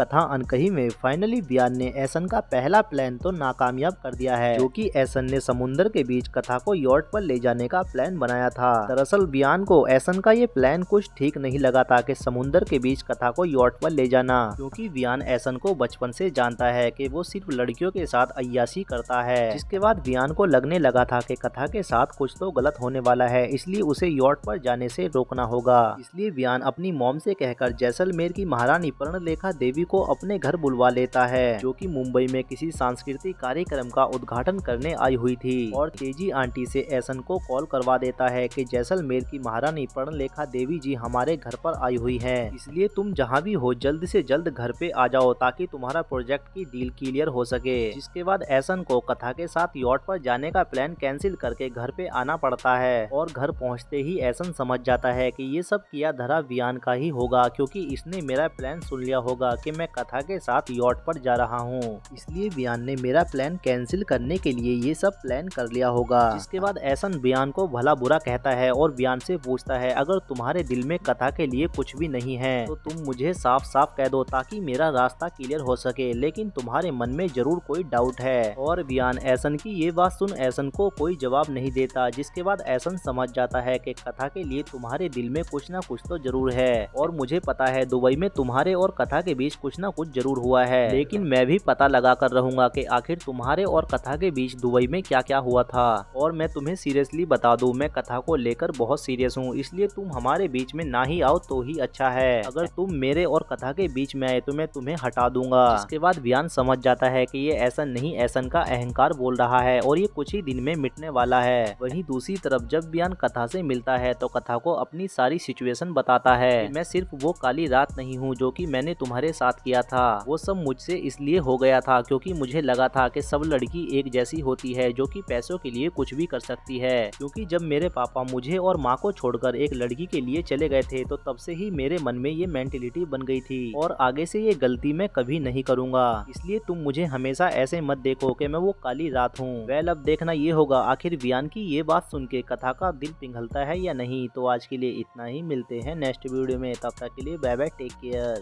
कथा अनकही में फाइनली वियान ने ऐसन का पहला प्लान तो नाकामयाब कर दिया है, जो कि ऐसन ने समुद्र के बीच कथा को यॉट पर ले जाने का प्लान बनाया था। दरअसल वियान को ऐसन का ये प्लान कुछ ठीक नहीं लगा था कि समुद्र के बीच कथा को यॉट पर ले जाना, क्योंकि वियान ऐसन को बचपन से जानता है कि वो सिर्फ लड़कियों के साथ अय्याशी करता है। जिसके बाद वियान को लगने लगा था कि कथा के साथ कुछ तो गलत होने वाला है, इसलिए उसे यॉट पर जाने से रोकना होगा। इसलिए वियान अपनी मॉम से कहकर जैसलमेर की महारानी पर्णलेखा देवी को अपने घर बुलवा लेता है, जो कि मुंबई में किसी सांस्कृतिक कार्यक्रम का उद्घाटन करने आई हुई थी। और तेजी आंटी से ऐसन को कॉल करवा देता है कि जैसलमेर की महारानी पर्णलेखा देवी जी हमारे घर पर आई हुई हैं, इसलिए तुम जहां भी हो जल्द से जल्द घर पे आ जाओ ताकि तुम्हारा प्रोजेक्ट की डील क्लियर हो सके। जिसके बाद ऐसन को कथा के साथ यॉट पर जाने का प्लान कैंसिल करके घर पे आना पड़ता है। और घर पहुंचते ही ऐसन समझ जाता है कि ये सब किया धरा वियान का ही होगा, क्योंकि इसने मेरा प्लान सुन लिया होगा कि मैं कथा के साथ यॉट पर जा रहा हूँ, इसलिए वियान ने मेरा प्लान कैंसिल करने के लिए ये सब प्लान कर लिया होगा। जिसके बाद ऐसन वियान को भला बुरा कहता है और वियान से पूछता है, अगर तुम्हारे दिल में कथा के लिए कुछ भी नहीं है तो तुम मुझे साफ साफ कह दो ताकि मेरा रास्ता क्लियर हो सके, लेकिन तुम्हारे मन में जरूर कोई डाउट है। और वियान ऐसन की ये बात सुन ऐसन को कोई जवाब नहीं देता। जिसके बाद ऐसन समझ जाता है कि कथा के लिए तुम्हारे दिल में कुछ ना कुछ तो जरूर है, और मुझे पता है दुबई में तुम्हारे और कथा के बीच कुछ ना कुछ जरूर हुआ है, लेकिन मैं भी पता लगा कर रहूंगा कि आखिर तुम्हारे और कथा के बीच दुबई में क्या क्या हुआ था। और मैं तुम्हें सीरियसली बता दूं, मैं कथा को लेकर बहुत सीरियस हूँ, इसलिए तुम हमारे बीच में ना ही आओ तो ही अच्छा है। अगर तुम मेरे और कथा के बीच में आए तो मैं तुम्हें हटा दूंगा। इसके बाद वियान समझ जाता है कि ये ऐसा नहीं ऐसन का अहंकार बोल रहा है और ये कुछ ही दिन में मिटने वाला है। वहीं दूसरी तरफ जब वियान कथा से मिलता है तो कथा को अपनी सारी सिचुएशन बताता है कि मैं सिर्फ वो काली रात नहीं हूँ जो कि मैंने तुम्हारे साथ किया था। वो सब मुझसे इसलिए हो गया था क्योंकि मुझे लगा था कि सब लड़की एक जैसी होती है जो कि पैसों के लिए कुछ भी कर सकती है। क्योंकि जब मेरे पापा मुझे और माँ को छोड़कर एक लड़की के लिए चले गए थे तो तब से ही मेरे मन में ये मेंटेलिटी बन गई थी, और आगे से ये गलती मैं कभी नहीं करूँगा। इसलिए तुम मुझे हमेशा ऐसे मत देखो कि मैं वो काली रात हूँ। वेल, अब देखना ये होगा आखिर वियान की ये बात सुन के कथा का दिल पिघलता है या नहीं। तो आज के लिए इतना ही, मिलते हैं नेक्स्ट वीडियो में, तब तक के लिए बाय बाय, टेक केयर।